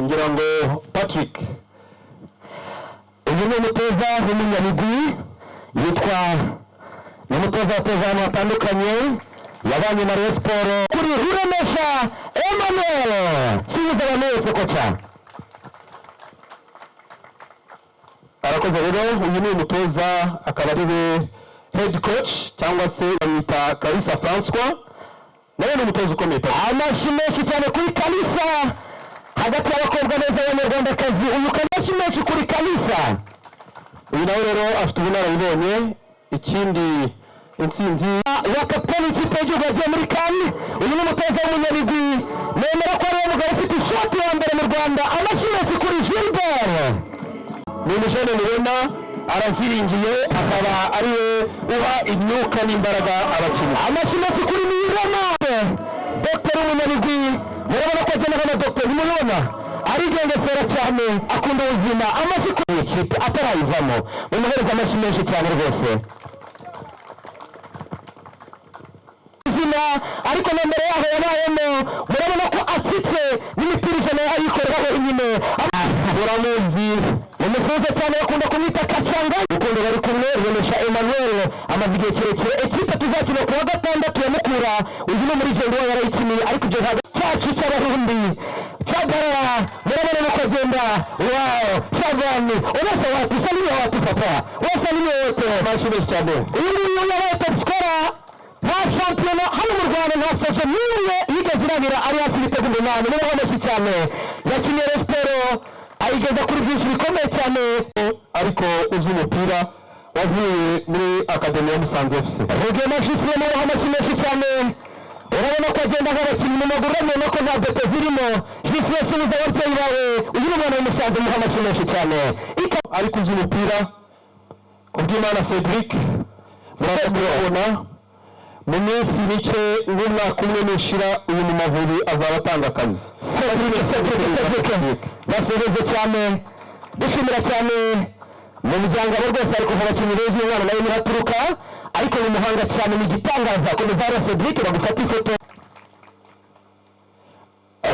ngira ngo Patrick uyu ni umutoza w'umunyabigwi yitwa n'umutoza watoza ahantu hatandukanye yabanye na Rayon Sports kuri Ruremesha Emmanuel subiza bameze kocha. Arakoze rero uyu ni umutoza akaba ari we head coach cyangwa se bamwita Kalisa François nawe ni umutoza ukomeye. Amashi menshi cyane kuri Kalisa hagati y'abakobwa beza b'Abanyarwandakazi. Uyu amashi menshi kuri Kalisa. Uyu nawe rero afite ubunararibonye. Ikindi intsinzi ya kapiteni w'ikipe y'igihugu yagiye muri Kane. Uyu ni umutoza w'umunyabigwi nemera ko ari umugabo ufite ishoti ya mbere mu Rwanda. Amashi menshi kuri Gilbert ni umujene mubona araziringiye akaba ari we uha imyuka n'imbaraga abakinnyi. Amashi menshi kuri Mirama Dr. Umunyabigwi murabona ko agenda na Dr. nimubona arigengesera cyane akunda ubuzima. Amashi kuri ikipe atarayivamo umuhereza amashi menshi cyane rwose ariko na mbere yaho yabayemo murabona ko atsitse n'imipira ijana yayikoreraho inyuma. Uramuzi umusoza cyane bakunda kumwita Kacanga ukunde bari kumwe Ruremesha Emmanuel amaze igihe kirekire. Ekipe tuzakina ku wa gatandatu ya Mukura uyu ni muri Jendo yarayikiniye ariko ibyo cyacu cy'abarundi cyagarara murabona nuko agenda. Wow Shagani unasa watu salimia watu papa wasalimia wote mashine cyane. Uyu nguyu yabaye top scorer nta shampiyona hano mu Rwanda nta saison n'imwe yigeze irangira ari hasi ibitego 8 n'umuhomeshi cyane yakiniye Rayon Sports ayigeza kuri byinshi bikomeye cyane ariko uzi umupira wavuye muri Academy ya Musanze FC. Ruge mashisi nawe hamashimesha cyane urabona ko agenda nk'abakinnyi mu maguru urabona ko nta dete zirimo. Jisi yasubiza ababyeyi bawe uyu ni umwana w'Umusanze mu hamashimesha cyane ariko uzi umupira kubw'Imana Cedric murabona mu minsi mike n'umwaka umwe nishira uyu mu Mavubi azaba atanga akazi. Cedric basoheze cyane dushimira cyane mu muryango abo rwose ariko abakinnyi beza umwana nawe nihaturuka ariko ni umuhanga cyane ni igitangaza komeza hariya Cedric bagufata ifoto.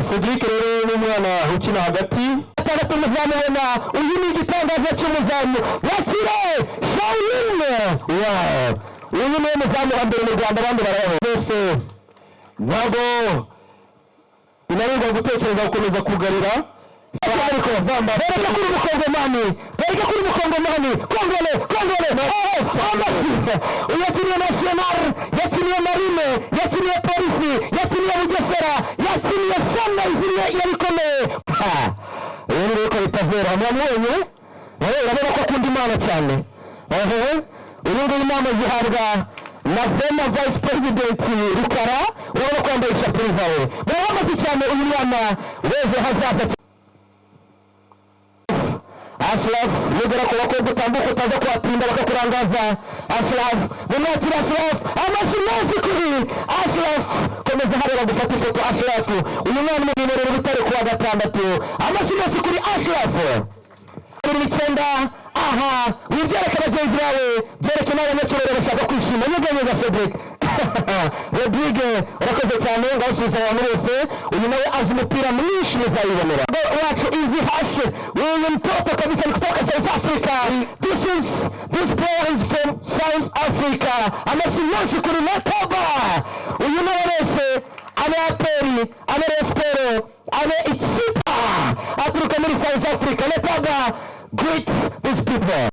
Cedric rero ni umwana ukina hagati atandatu muzamubona uyu ni igitangaza cy'umuzamu yakire Shaulin. Wow uyu ni umuzamu wa mbere mu Rwanda abandi baraho bose ntabwo inarengwa gutekereza gukomeza kugarira ariko zamba bereka kuri Mukongomani Kongole Amasi yakiniye National yakiniye Marine yakiniye Polisi yakiniye Bugesera yakiniye Sunrise yabikomeye. Uyu ni uko bitazera mwamwenye urabona ko akunda Imana cyane. Uyu nguyu inama zihabwa na Vena Vice President Rukara urabona ko yambaye ishapure vawe muramaze cyane uyu mwana weze hazaza. Ashraf nugera ko bakobwa utambuka utaza kuhatinda bakakurangaza. Ashraf mumwakira Ashraf amashimasi kuri Ashraf komeza hareba gufata ifoto. Ashraf uyu mwana mu nimero Butare ku wa gatandatu amashimasi kuri Ashraf 9. Aha wibyereka bagenzi bawe byereke nawe n'acyoro bashaka kwishima nyeganyega Cedric Rodrigue urakoze cyane ngasubiza abantu bose. Uyu nawe azi umupira mwinshi muzayibonera wacu easy hash uyu mtoto kabisa kutoka South Africa. This player is from South Africa amashimasi kuri Letaba. Uyu nawe wese ane aperi ane Rayon Sports ane ikipa aturuka muri South Africa. Letaba great these people.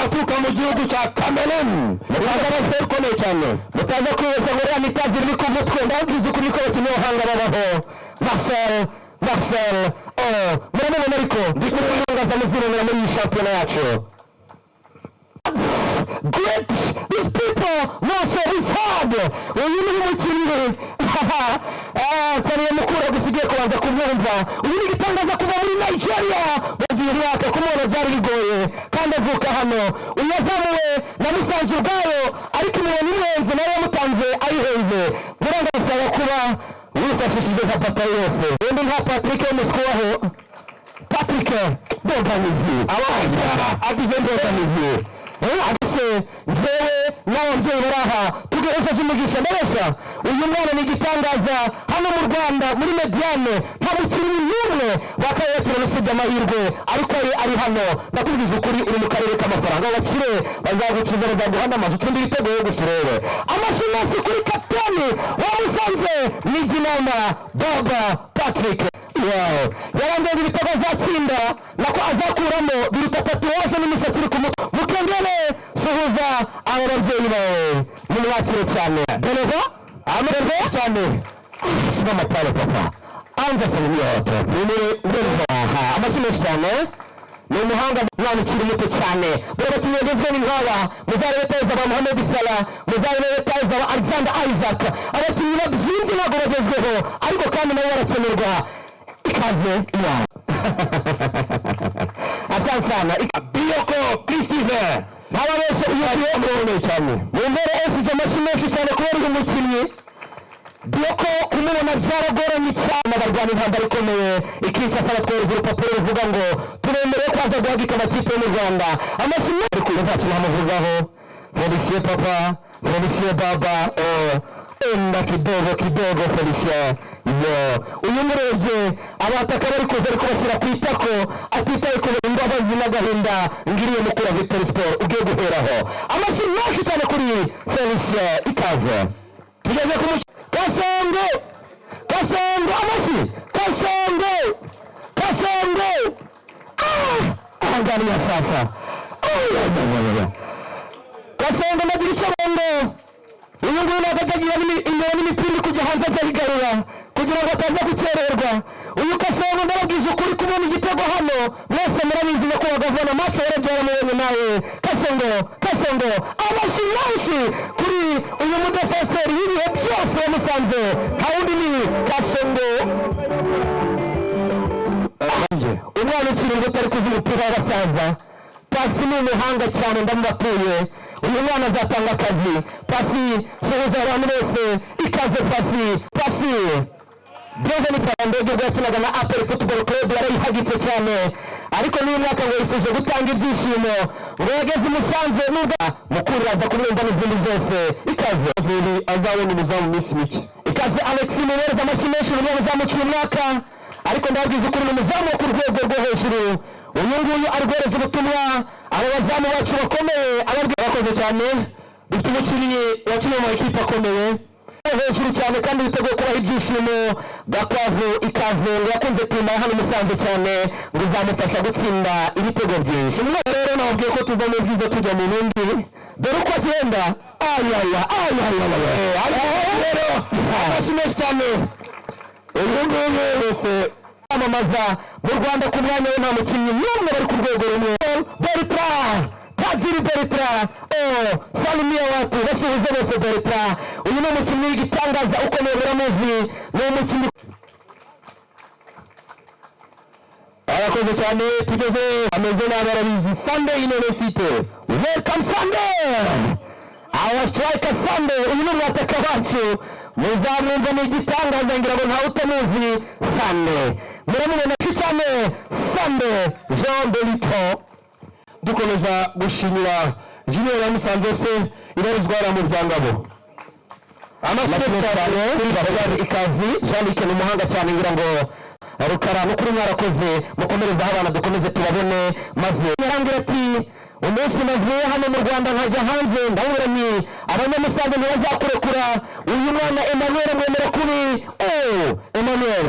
Aturuka mu gihugu cya Cameroon mutaza bakomeye cyane mutaza kwibeshya ngo ya mitazi iri ku mutwe ndabwiza ukuri ko abakinnyi b'abahanga babaho. Marcel murabona ariko ndi kutangaza muziremera muri iyi shampiyona yacu. Great these people Marcel Richard uyu ni umukinnyi cyane mukura gusigaye kubanza kumwumva. Uyu ni igitangaza kuva muri Nigeria bagiye yaka kumubona byari bigoye kandi avuka hano. Uyu yazamuwe na Musanze ubwayo ariko imibona imwenze nawe yamutanze ayihenze muranga gusaba kuba wifashishije nka papa yose undi nka Patrick Muskuwaho Patrick Boganizi abajya adiventi Boganizi agise njyewe n'ababyeyi baraha tugejeje umugisha ndabesha uyu mwana ni igitangaza hano mu Rwanda muri Mediane nta mukinnyi n'umwe bakayetera usibye amahirwe ariko ari hano ndakubwiza ukuri uri mu karere k'amafaranga abakire bazagukiza bazaguhana amazu utundi ibitego yo gusurere amashimasi kuri kapitani wa Musanze Nijinama Baba Patrick yarangiye ibitego azatsinda nako azakuramo biruta tatuwaje n'imisatsi iri ku mutwe mukengere suhuza abo babyeyi bawe mumwakire cyane dereva amerwe cyane siba matare papa anza salimiya wato amashyi cyane ni umuhanga mwana ukiri muto cyane buri bakinnyi bagezweho ni nk'aba muzarebe teza ba Mohamed Salah muzarebe teza ba Alexander Isaac abakinnyi babyimbye ntabwo bagezweho ariko kandi nabo barakenerwa ikaze asante sana Bioko Christophe ntababeshe uyu cyane mu mbere esije amashyi menshi cyane kubera uyu mukinnyi Bioko kumubona byaragoranye cyane abarwanya intambara ikomeye Kinshasa batwereza urupapuro ruvuga ngo turemereye kwaza guhagika amakipe yo mu Rwanda amashyi menshi kuko nta kintu hamuvugaho Felicien papa Felicien baba enda kidogo Felicien uyu murebye abataka bari kuza ariko bashyira ku itako atitaye ku imbabazi n'agahinda ngiriye mukura Victory Sport ugiye guheraho amashyi menshi cyane kuri Felicien ikaze tugeze ku Kasongo amashyi Kasongo angalia sasa Kasongo nagira icyo bondo uyu nguyu nakagira imbere n'imipira kujya hanze azayigarura kugira ngo ataza gukererwa uyu Kasongo ndababwiza ukuri kubona igitego hano mwese murabizi no kubagavana match yarabyara mubonye nawe Kasongo amashyi menshi kuri uyu mudefenseri y'ibihe byose yamusanze hawundi ni Kasongo umwana ukiri ngo utari kuzi umupira w'abasaza Pasi ni umuhanga cyane ndamubatuye uyu mwana azatanga akazi Pasi suhuza abantu bose ikaze Pasi Breve ni Pandege yakinaga na Apple Football Club yarayihagitse cyane ariko n'uyu mwaka ngo yifuje gutanga ibyishimo ngo yageze Musanze nubwo mukuraza kumwumva n'izindi zose ikaze azabona umuzamu minsi mike ikaze Alex Munereza amashimeshi mu muzamu cy'umwaka ariko ndabwiza ukuri n'umuzamu wo ku rwego rwo hejuru uyu nguyu arwereza ubutumwa abo bazamu bacu bakomeye abakoze cyane dufite umukinnyi wakiniye mu ikipe akomeye hejuru cyane kandi biteguye kubaha ibyishimo Gakwavu ikaze ngo yakunze kwima hano Musanze cyane ngo izamufasha gutsinda ibitego byinshi rero nababwiye ko tuva mu bwiza tujya mu bindi dore uko agenda rero amashyi cyane uyu nguyu wese amamaza mu Rwanda ku mwanya we nta mukinnyi n'umwe bari ku rwego rumwe Bertrand salimiya watu basuhuze bose Bertrand uyu ni umukinnyi w'igitangaza ukomeye muramuzi ni umukinnyi arakoze cyane tugeze ameze nabi arabizi Sunday University welcome Sunday our striker Sunday uyu ni umwataka wacu muzamwumva ni igitangaza ngira ngo ntawe utamuzi Sunday muramubona cyane Sunday Jean Belito dukomeza gushimira Junior ya Musanze FC ibarizwa mu byangabo amashyikirano kuri Bajani ikazi Jean-Luc ni umuhanga cyane ngira ngo rukara no kuri mwarakoze mukomereza abana dukomeze tubabone maze yarangira ati umunsi navuye hano mu Rwanda nkajya hanze ndabura ni abanyamusanze ntibazakurekura uyu mwana Emmanuel mwemera kuri Emmanuel